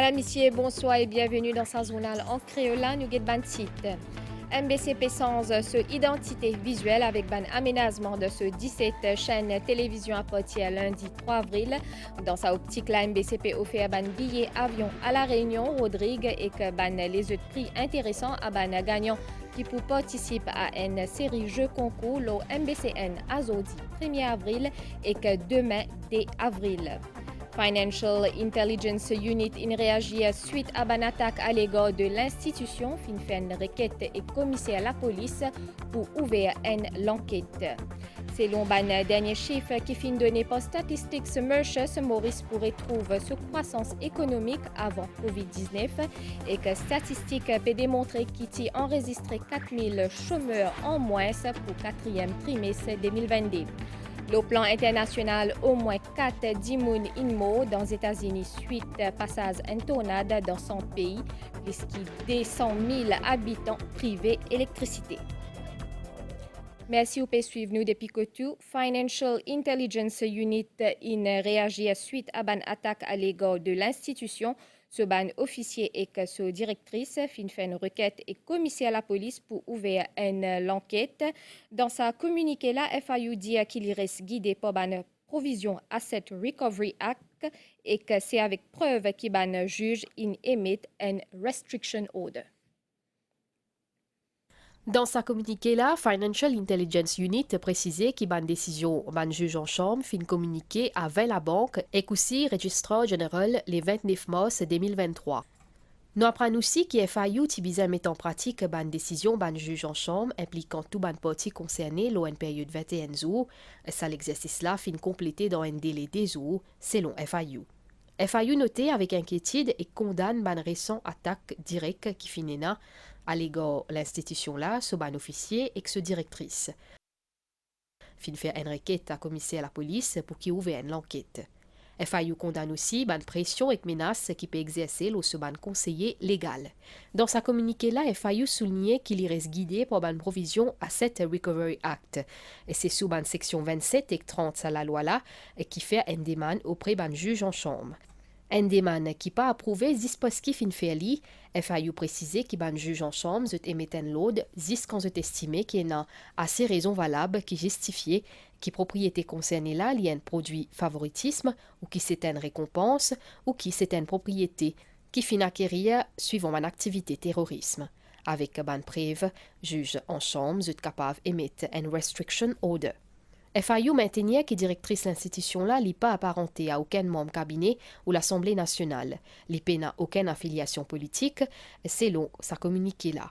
Madame, Monsieur, bonsoir et bienvenue dans sa journal en créole. Nous ban titre. MBCP sans ce identité visuelle avec ban aménagement de ce 17 chaîne télévision à partir lundi 3 avril. Dans sa optique, la MBCP offert ban billet avion à la Réunion, Rodrigue et que ban les autres prix intéressants à ban gagnant qui pour participer à une série jeux concours le MBCN Azodi 1er avril et que demain 2 avril. Financial Intelligence Unit in réagit suite à une attaque à l'égard de l'institution, fin fait une requête et commissaire à la police pour ouvrir une enquête. Selon les derniers chiffres qui fin donné par Statistics Mauritius, Maurice pourrait trouver sa croissance économique avant COVID-19 et que Statistiques peut démontrer qu'il a enregistré 4000 chômeurs en moins pour le quatrième trimestre 2022. Le plan international, au moins 4 dimoun inmo dans les États-Unis suite passage en tornade dans son pays, puisqu'il des 100 000 habitants privés électricité. Merci ou peut suivre nous depuis Cotou. Financial Intelligence Unit in réagit suite à une attaque à l'égard de l'institution. Ce ban officier et que sa directrice fin fait une requête et commissaire à la police pour ouvrir une enquête. Dans sa communiqué là, FIU dit qu'il reste guidé par une provision Asset Recovery Act et que c'est avec preuve qu'il ban juge in emit un restriction order. Dans sa communiqué là, Financial Intelligence Unit précisait qu'il ban décision ban juge en chambre fin communiqué avec la banque et qu'aussi registrar général les 29 mars 2023. Nous apprenons aussi que FIU tibisa met en pratique ban décision ban juge en chambre impliquant tout ban parti concerné l'eau en période 21 jours. Ça l'exercice là fin complété dans un délai des jours selon FIU. FIU noté avec inquiétude et condamne ban récent attaque directe qui finena à l'égard l'institution là, ce ban officier et ce directrice. Fin faire une requête à commissaire à la police pour qu'il ouvre une enquête. FIU condamne aussi ban pression et menace qui peut exercer le ce ban conseiller légal. Dans sa communiqué là, FIU soulignait qu'il y reste guidé par ban provision Asset Recovery Act. Et c'est sous ban section 27 et 30 à la loi là qui fait une demande auprès ban juge en chambre. Un demande qui pas approuvé dispositif in fairly, FIU précisé qui ban juge en chambre zut émet un load quand zut estimé qu'il y a assez raisons valables qui justifiait qui propriété concernée là lié un produit favoritisme ou qui c'est une récompense ou qui c'est une propriété qui fin acquérir suivant une activité terrorisme. Avec ban preuve, juge en chambre zut capable émettre un restriction order. FIU maintenait que directrice l'institution-là n'est pas apparentée à aucun membre cabinet ou l'Assemblée nationale. L'IP n'a aucune affiliation politique, selon sa communiqué là.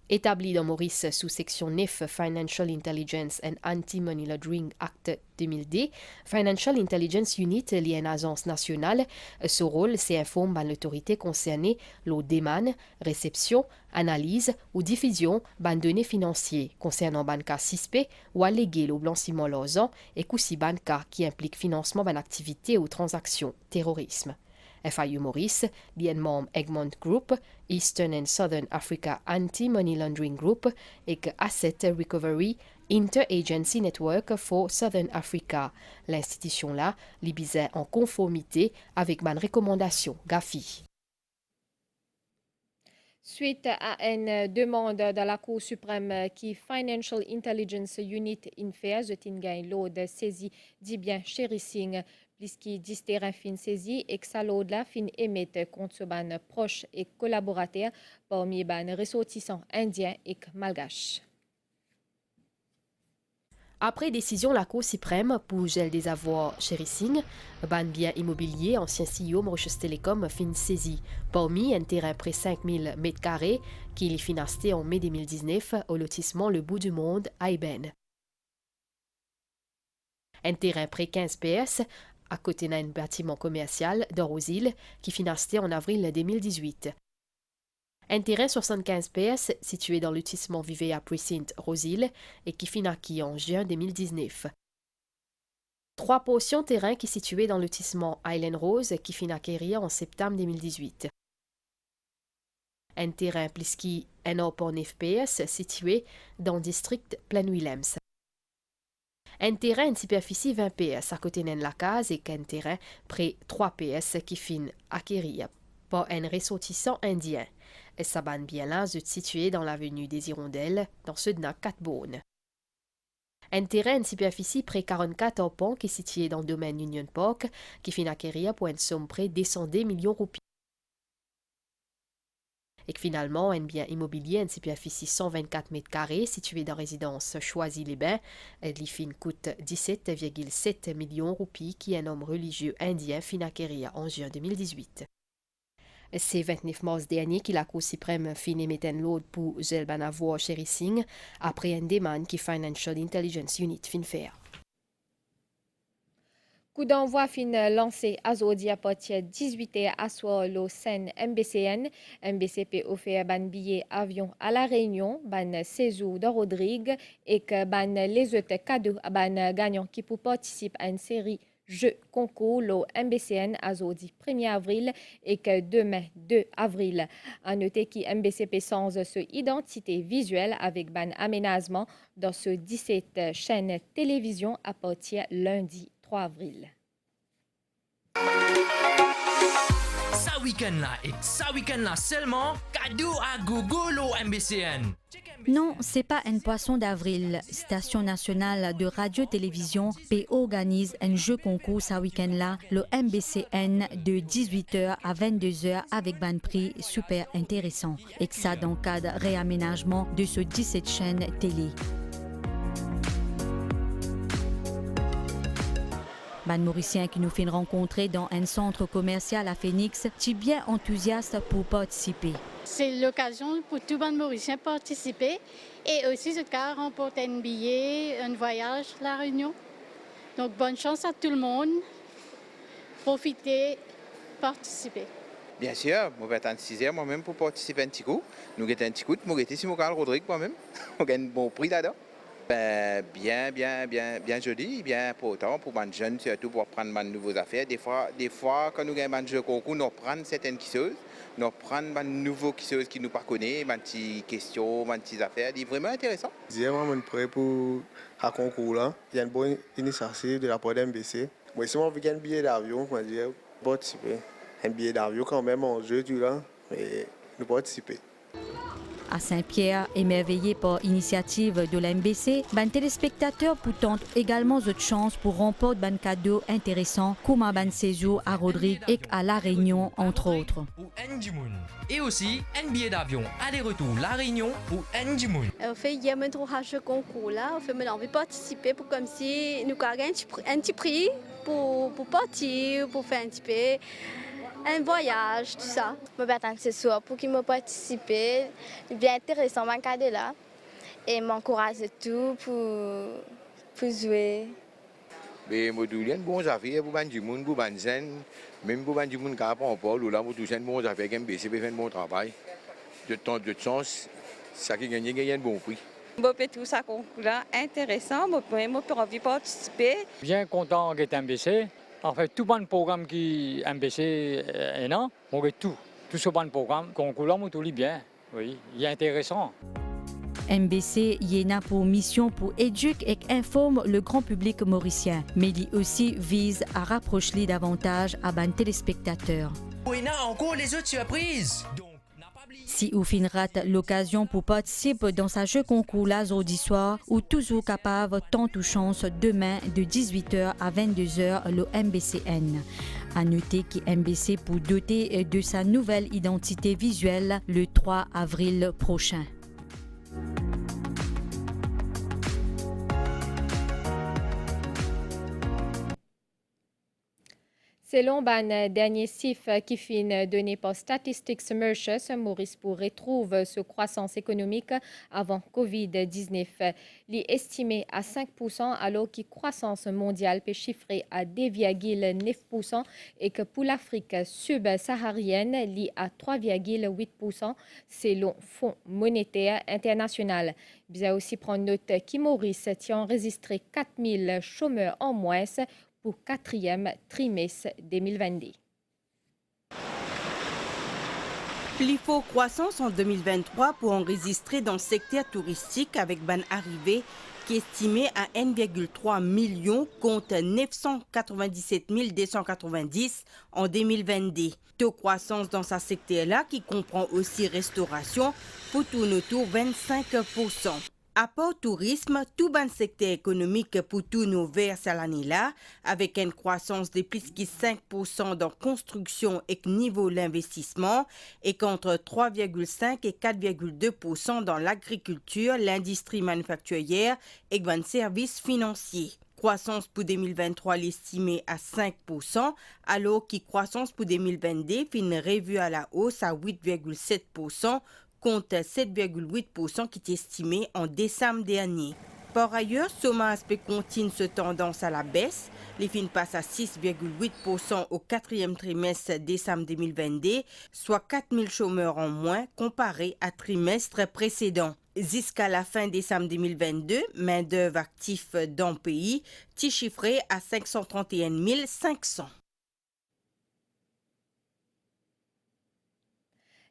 Établi dans Maurice sous section 9 Financial Intelligence and Anti-Money Laundering Act 2000D, Financial Intelligence Unit lié à une agence nationale. Ce rôle, c'est informer l'autorité concernée la demande, réception, analyse ou diffusion de données financières concernant ban cas suspect ou allégué le blanchiment l'argent et aussi ban cas qui implique financement d'une activité ou transaction terrorisme. FIU Maurice, bien membre Egmont Group, Eastern and Southern Africa Anti-Money Laundering Group et Asset Recovery Interagency Network for Southern Africa. L'institution-là, libisait en conformité avec ma recommandation GAFI. Suite à une demande de la Cour suprême qui Financial Intelligence Unit in fait, je t'ingagne l'eau de saisie dit bien chérissing puisqu'il dit terrain fin saisi et que ça l'eau de la fin émette contre ce ban proche et collaborateur parmi ban ressortissants indiens et malgaches. Après décision la Cour suprême pour gel des avoirs chérissing, ban bien immobilier ancien CEO Mauritius Telecom fin saisi parmi un terrain près 5000 m2 qui est financé en mai 2019 au lotissement Le Bout du Monde à Eben. Un terrain près 15 PS à côté d'un bâtiment commercial d'Orosil qui financé en avril 2018. Un terrain 75 PS situé dans le lotissement Vivea Precinct Rosil et qui fut acquis en juin 2019. 3 portions terrain qui situé dans le lotissement Island Rose qui fut acquérir en septembre 2018. Un terrain plus qui 1,9 PS situé dans le district Plaine-Willems. Un terrain en superficie 20 PS à côté de la case et qu'un terrain près 3 PS qui fin acquérir. par un ressortissant indien. Et sa ban bien là est située dans l'avenue des Hirondelles, dans ce de Catbourne. Un terrain en superficie près 44 arpents qui est situé dans le domaine Union Park, qui finit acquérir pour une somme près de 110 millions de roupies. Et que finalement, un bien immobilier en superficie 124 mètres carrés situé dans la résidence Choisy-les-Bains, l'IFIN coûte 17,7 millions de roupies qui est un homme religieux indien fin acquérir en juin 2018. C'est 29 mars dernier que la Cour suprême fin émettre un lot pour Zelban avoir Sherry Singh après une demande qui Financial Intelligence Unit fin faire. Coup d'envoi fin lancé à Zodi à partir 18h à soir au Seine MBCN. MBCP offert ban billet avion à la Réunion, ban séjour de Rodrigue et que ban les autres cadeaux à ban gagnants qui pour participer à une série jeux concours au MBCN à Zodi 1er avril et que demain 2 avril. À noter que MBCP sans ce identité visuelle avec ban aménagement dans ce 17 chaîne télévision à partir lundi 3 avril. Ça week-end-là et ça week-end-là seulement, cadeau à Google au MBCN. Non, c'est pas un poisson d'avril. Station nationale de radio-télévision organise un jeu concours ce week-end-là, le MBCN, de 18h à 22h avec ban prix super intéressant. Et que ça dans le cadre réaménagement de ce 17 chaînes télé. Ban Mauricien qui nous fait rencontrer dans un centre commercial à Phoenix, est bien enthousiaste pour participer. C'est l'occasion pour tout ban Mauricien de participer et aussi ce cas remporter un billet, un voyage à La Réunion. Donc bonne chance à tout le monde. Profitez, participez. Bien sûr, je vais attendre 6 heures moi-même pour participer à un petit coup. Nous avons un petit coup, je vais ici mon Rodrigue moi-même. On gagne un bon prix là-dedans. Bien joli, bien important pour les jeunes, surtout pour apprendre de nouvelles affaires. Des fois, quand nous gagnons un jeu concours, nous prenons certaines choses, nous prenons de nouveaux choses qui nous ne connaissent pas, des petites questions, des petites affaires. C'est vraiment intéressant. Je suis vraiment prêt pour le concours là. Il y a une bonne initiative de la part de MBC. Moi, si on veut un billet d'avion, je vais participer. Un billet d'avion quand même en jeu, mais nous participer. À Saint-Pierre, émerveillé par initiative de la MBC, ban téléspectateurs pourtant également de chance pour remporter ban cadeau intéressant comme un ban séjour à Rodrigue et à La Réunion entre autres. Et aussi un billet d'avion aller-retour La Réunion ou Ndjimoun. On fait hier un jeu concours là, on fait envie de participer pour comme si nous gagnons un petit prix pour partir, pour faire un petit peu. Un voyage, tout ça. Je vais attendre ce soir pour qu'ils me participent. C'est bien intéressant, mon cadeau là. Et m'encourage tout pour jouer. Mais je dis que bon affaire pour les gens, pour les jeunes, même pour les gens qui n'ont pas là, pour tous les bon affaire, qui MBC fait un bon travail. De temps de chance, ça qui gagne un bon prix. Je fais tout ça concours là, intéressant. Je peux envie de participer. Bien content d'être MBC. En fait, tout le programme qui MBC est là, on fait tout ce bon programme, concours là, on tout bien. Oui, il est intéressant. MBC y a pour mission pour éduquer et informer le grand public mauricien, mais il aussi vise à rapprocher davantage à ban téléspectateurs. Il y a encore les autres surprises. Si vous rate l'occasion pour participer dans ce jeu concours là aujourd'hui soir, ou toujours capable tant ou chance demain de 18h à 22h le MBCN. À noter que MBC pour doter de sa nouvelle identité visuelle le 3 avril prochain. Selon ban dernier chiffre qui fin donné par Statistics Mauritius, Maurice pour retrouve sa croissance économique avant COVID-19. Il est estimé à 5% alors que la croissance mondiale peut chiffrer à 2,9% et que pour l'Afrique subsaharienne, il est à 3,8% selon Fonds monétaire international. Il a aussi prendre note que Maurice tient enregistré 4 000 chômeurs en moins pour le 4e trimestre 2022. Plus fort croissance en 2023 pour enregistrer dans le secteur touristique avec ban arrivée qui est estimé à 1,3 million contre 997 290 en 2022. Taux croissance dans ce secteur-là qui comprend aussi restauration pour tourner autour 25%. Apport tourisme, tout ban secteur économique pour tout nous vers cette année-là, avec une croissance de plus de 5% dans construction et niveau l'investissement, et contre 3,5 et 4,2% dans l'agriculture, l'industrie manufacturière et ban services financiers. Croissance pour 2023 l'estimée à 5%, alors que croissance pour 2022 fin revue à la hausse à 8,7%, contre 7,8% qui est estimé en décembre dernier. Par ailleurs, Soma aspect continue cette tendance à la baisse. Les fins passent à 6,8% au quatrième trimestre décembre 2022, soit 4 000 chômeurs en moins comparé à trimestre précédent. Jusqu'à la fin décembre 2022, main-d'œuvre active dans le pays, est chiffré à 531 500.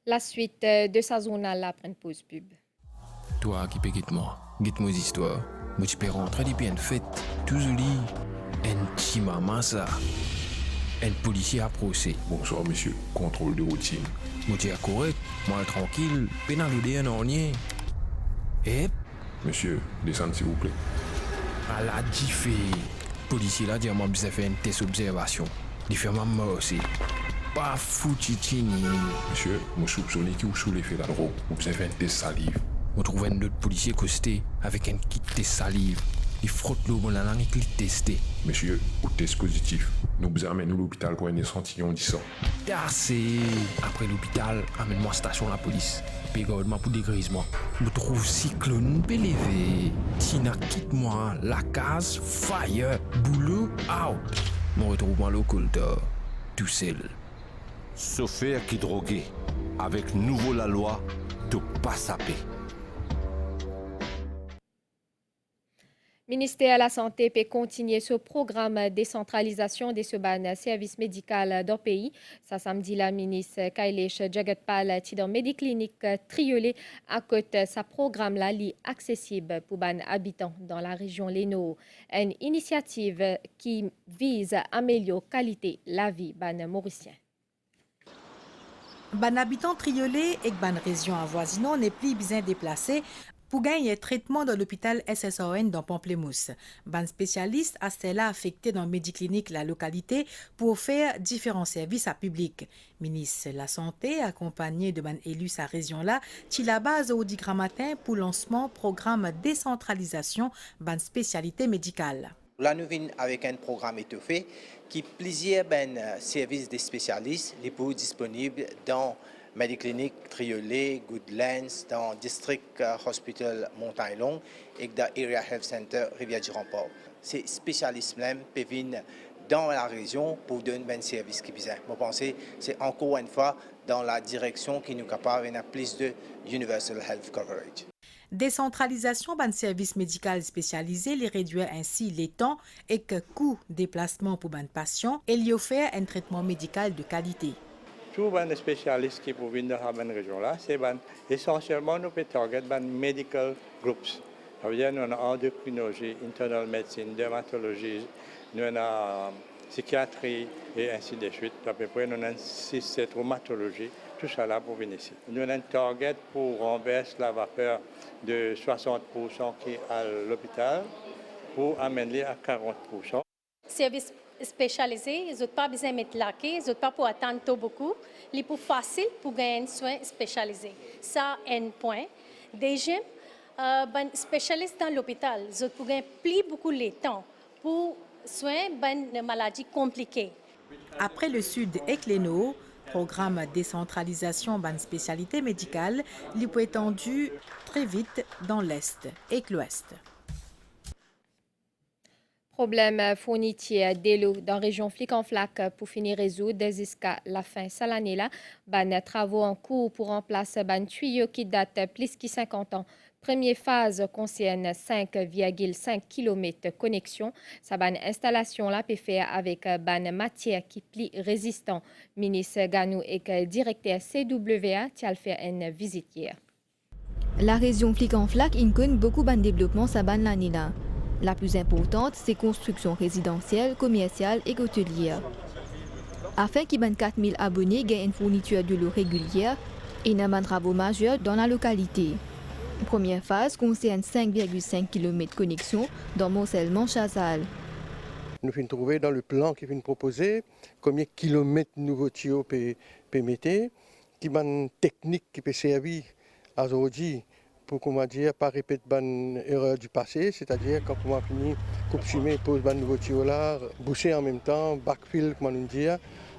La suite de sa journal après une pause pub. Toi qui peux guide-moi histoires. Moi tu peux rentrer depuis une fête, tout joli. Un petit maman ça. Un policier à procès. Bonsoir monsieur, contrôle de routine. Moi tu es correct, moi tranquille, pénalité un ornier. Et monsieur, descendez s'il vous plaît. À la diffé. Policier là dit moi besoin faire une test observation. Il fait ma aussi. Pas foutu tini. Monsieur, moi soupçonne qui ou sous l'effet de la drogue. Vous avez fait un test salive. On trouve un autre policier costé avec un kit test salive. Il frotte l'eau dans la langue et il testé. Monsieur, au test positif. Nous vous amenons à l'hôpital pour un échantillon de sang. Assez. Après l'hôpital, amène-moi à la station de la police. Pégardement pour dégrisement. Je trouve cyclone pélévé. Tina, quitte-moi. La case, fire, boulot, out. Mon retrouvement local, tout seul. Chauffeur qui drogué, avec nouveau la loi, de pas saper. Ministère de la Santé peut continuer ce programme de décentralisation de ce service médical dans le pays. Ça samedi, la ministre Kailesh Jagatpal qui dans Médiclinique Triolet à côté sa programme là accessible pour les habitants dans la région Leno. Une initiative qui vise à améliorer la qualité de la vie des Mauriciens. Les habitants Triolet et les régions avoisinantes n'est plus besoin déplacés pour gagner un traitement dans l'hôpital SSON dans Pamplemousse. Les spécialistes à cela affectés dans la Médiclinique la localité pour faire différents services à public. Ministre de la Santé, accompagné de ban élus sa région-là, qui la base au matin pour lancement programme décentralisation ban spécialité médicale. Là, nous venons avec un programme étoffé qui plusieurs services de spécialistes les plus disponibles dans Médiclinique Triolet, Goodlands, dans District Hospital Montagne-Longue et dans Area Health Center Rivière-du-Remport. Ces spécialistes-là peuvent venir dans la région pour donner un service qui besoin. Je pense que c'est encore une fois dans la direction qui nous est capable de plus de Universal Health Coverage. Décentralisation ban service médical spécialisé les réduire ainsi les temps et que coût déplacement pour ban patients et lui offrir un traitement médical de qualité. Tous les spécialistes qui peuvent venir dans la région là, c'est essentiellement nous pouvons target les medical groups. Ça veut dire nous avons endocrinologie, internal medicine, dermatologie, nous avons psychiatrie et ainsi de suite. À peu près nous avons 6-7 traumatologie. Tout ça là pour venir ici. Nous avons un target pour renverser la vapeur de 60% qui est à l'hôpital pour amener à 40%. Service spécialisé, ils n'ont pas besoin de mettre laqué, ils n'ont pas pour attendre trop beaucoup. Il est plus facile pour gagner un soin spécialisé. Ça, un point. Deuxième, les spécialistes dans l'hôpital, ils ont pour gagner plus beaucoup de temps pour soins de maladies compliquées. Après le sud et Leno, programme décentralisation ban spécialité médicale, il peut étendu très vite dans l'est et l'ouest. Problème fourniture de l'eau dans la région Flic-en-Flac pour finir résoudre jusqu'à la fin de l'année là. Ban travaux en cours pour remplacer ban tuyau qui date plus de 50 ans. Première phase concerne 5,5 km de connexion. Sa ban installation là peut faire avec ban matière qui plie résistant. Ministre Ganou et directeur CWA qui a fait une visite hier. La région Flic-en-Flac inclut beaucoup de développement sa ban l'année là. La plus importante, c'est construction résidentielle, commerciale et hôtelière. Afin qu'il y ait 4 000 abonnés gagnent une fourniture de l'eau régulière et un travaux majeurs dans la localité. La première phase concerne 5,5 km de connexion dans Morcellement-Chazal. Nous avons trouvé dans le plan qui vient proposer combien de kilomètres de nouveaux tuyaux peut mettre, qui est une technique qui peut servir à aujourd'hui pour comment dire pas répéter une erreur du passé, c'est-à-dire quand on a fini coupe fumée pose un nouveau tuyau là, boucher en même temps, backfill comment on dit,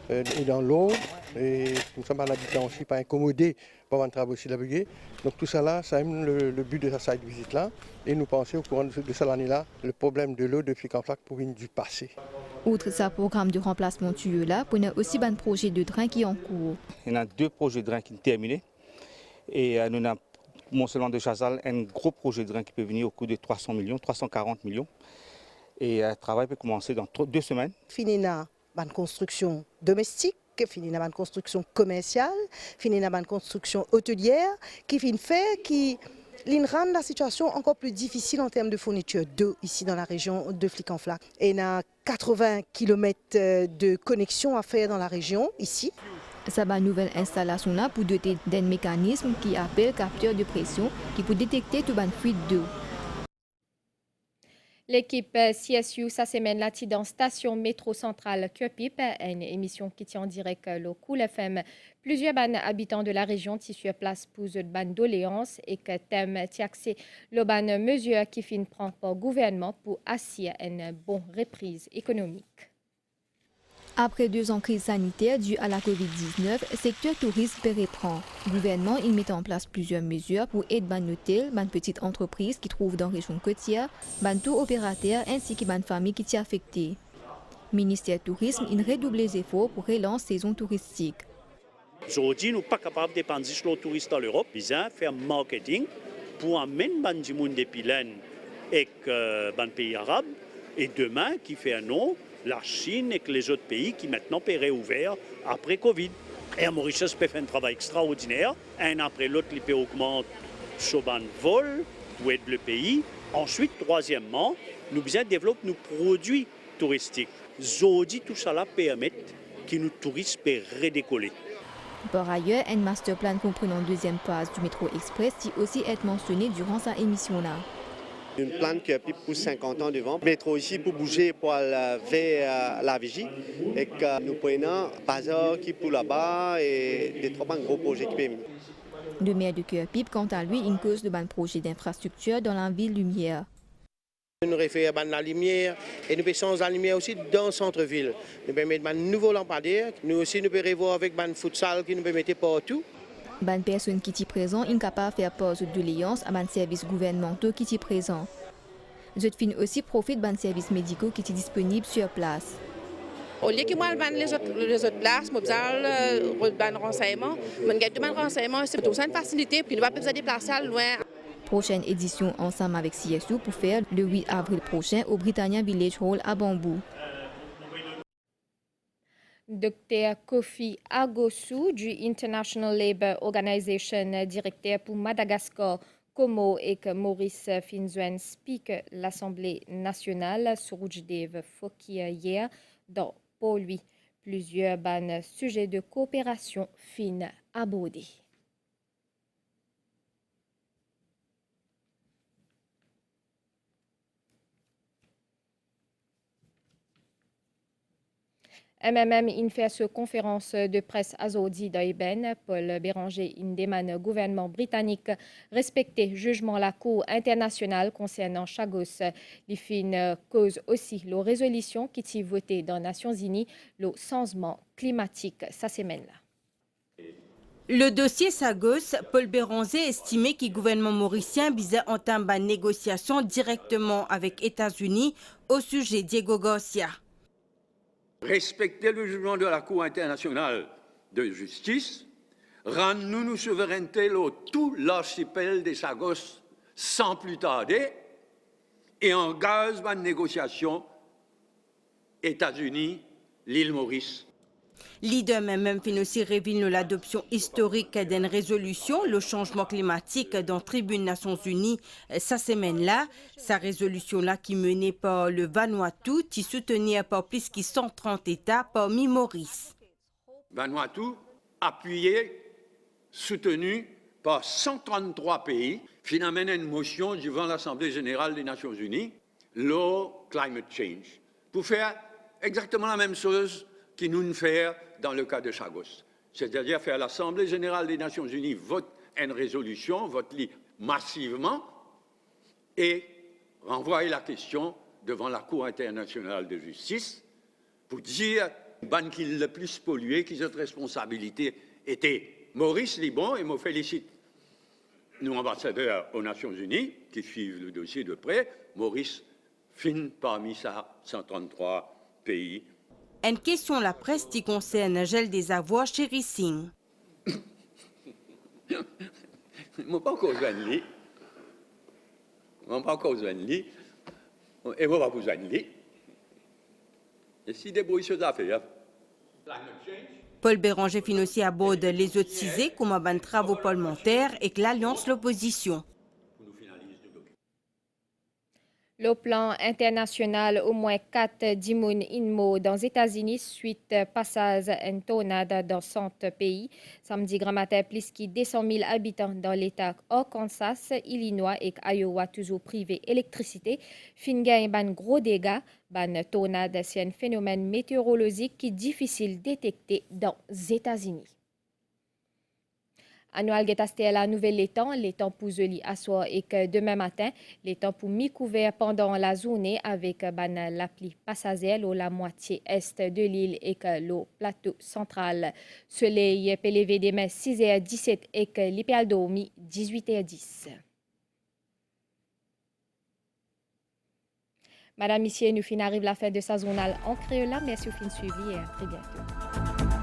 et dans l'eau et comme ça l'habitant aussi pas incommodé par un travail aussi labouré. Donc tout ça là, c'est le but de cette visite là et nous pensons au courant de cette année là, le problème de l'eau de Flic-en-Flac pourrait du passé. Outre ce programme de remplacement tuyau là, on a aussi un projet de drain qui est en cours. Il y a 2 projets de drain qui sont terminés et nous avons Morcellement de Chazal, un gros projet de drain qui peut venir au coût de 300 millions, 340 millions. Et le travail peut commencer dans 2 semaines. Fini na ban construction domestique, fini na ban construction commerciale, fini na ban construction hôtelière, qui fin fait qui rend la situation encore plus difficile en termes de fourniture d'eau ici dans la région de Flic-en-Flac. Et il y a 80 km de connexion à faire dans la région ici. Ça va nouvelle installation là pour doter d'un mécanisme qui appelle capteur de pression qui peut détecter toute une fuite d'eau. L'équipe CSU, ça semaine là dans station métro centrale Cuepip, une émission qui tient en direct le Cool FM. Plusieurs habitants de la région qui sur place pour une ban doléance et que thème accès le ban mesure qui fin prend par gouvernement pour assurer une bonne reprise économique. Après 2 ans de crise sanitaire due à la COVID-19, le secteur tourisme reprend. Le gouvernement il met en place plusieurs mesures pour aider les hôtels, les petites entreprises qui trouvent dans la région côtière, les tours opérateurs ainsi que les familles qui sont affectées. Le ministère du Tourisme il redouble les efforts pour relancer la saison touristique. Aujourd'hui, nous ne sommes pas capables de dépendre de les touristes dans l'Europe. Ils ont fait marketing pour amener les gens depuis l'Inde et les pays arabes. Et demain, qui fait un nom, la Chine et les autres pays qui maintenant peuvent réouvrir après Covid. Et à Mauritius peut faire un travail extraordinaire. Un après l'autre, ils peuvent augmenter sur un vol pour aider le pays. Ensuite, troisièmement, nous devons développer nos produits touristiques. Aujourd'hui, tout ça permet que nos touristes peuvent redécoller. Par ailleurs, un master plan comprenant 2e phase du métro express qui aussi est mentionné durant sa émission-là. Une plante qui a plus de 50 ans devant. Métro ici pour bouger pour vers la Vigie. Et que nous prenons Bazar qui pour là-bas et des 3 gros projets qui peuvent. Le maire de Cuepip, quant à lui, une cause de ban projet d'infrastructure dans la ville lumière. Nous référons à la lumière et nous faisons la lumière aussi dans le centre-ville. Nous pouvons mettre un nouveau lampadaire. Nous aussi nous pouvons revoir avec un futsal qui nous peut mettre partout. Ban personne qui est présent est capable de faire pause de doléance à ban services gouvernementaux qui est présent. Je fin aussi profite ban services médicaux qui sont disponibles sur place. Au lieu que moi les autres places, moi besoin ban renseignement, mon gars demande renseignement, c'est tout ça une facilité puis nous pas besoin de déplacer loin. Prochaine édition ensemble avec CSU pour faire le 8 avril prochain au Britannia Village Hall à Bambou. Dr. Kofi Agosu du International Labour Organization, directeur pour Madagascar, Como et que Maurice Finzuen speak l'Assemblée nationale sur Rujdev Fokir hier dans pour lui plusieurs sujets de coopération fine abordés. MMM in fait ce conférence de presse azodi d'Aïben, Paul Béranger in demande gouvernement britannique respecter jugement la Cour internationale concernant Chagos. Les fins cause aussi la résolution qui est votée dans les Nations Unies, le changement climatique, ça semaine là. Le dossier Sagos, Paul Béranger estimait que le gouvernement mauricien visait entamer une négociation directement avec les États-Unis au sujet de Diego Garcia. Respecter le jugement de la Cour internationale de justice, rendre-nous nos souverainetés tout l'archipel des Sagos sans plus tarder et engage une négociation États-Unis, l'île Maurice. Leader même fin aussi révèle l'adoption historique d'une résolution, le changement climatique dans Tribune Nations Unies sa semaine-là. Sa résolution-là qui menée par le Vanuatu, qui soutenue par plus de 130 États parmi Maurice. Vanuatu, appuyé, soutenu par 133 pays, finalement une motion devant l'Assemblée générale des Nations Unies, Low Climate Change, pour faire exactement la même chose que nous faisons dans le cas de Sagos. C'est-à-dire faire l'Assemblée générale des Nations Unies vote une résolution, vote-li massivement et renvoyer la question devant la Cour internationale de justice pour dire ban qui le plus pollué, qui cette responsabilité était Maurice Libon, et me félicite nous ambassadeurs aux Nations Unies qui suivent le dossier de près, Maurice fin parmi ça 133 pays. Une question la presse qui concerne gel des avoirs chez Racing. Je ne pas encore joindre. Je ne pas encore joindre. Et je ne pas vous joindre. Et si débrouille sur l'affaire. Paul Béranger fin aussi aborde les autres sujets comme un travaux parlementaires et que l'Alliance l'opposition. Le plan international, au moins 4 dimoun inmo dans les États-Unis suite passage en tornade dans 100 pays. Samedi grand matin, plus de 200 000 habitants dans l'État Arkansas, Illinois et Iowa toujours privés d'électricité. Fin gagne ban gros dégâts. Ban tornade, c'est un phénomène météorologique qui est difficile à détecter dans les États-Unis. Annual Getasté la nouvelle les temps pour Zeli à soir et que demain matin, les temps pour mi-couvert pendant la journée avec l'appli passagère ou la moitié est de l'île et que le plateau central. Soleil peut lever demain 6h17 et que l'hyper dormi 18h10. Madame, Monsieur, nous fin arrive la fin de sa journal en créole. Merci au fin suivi et à très bientôt.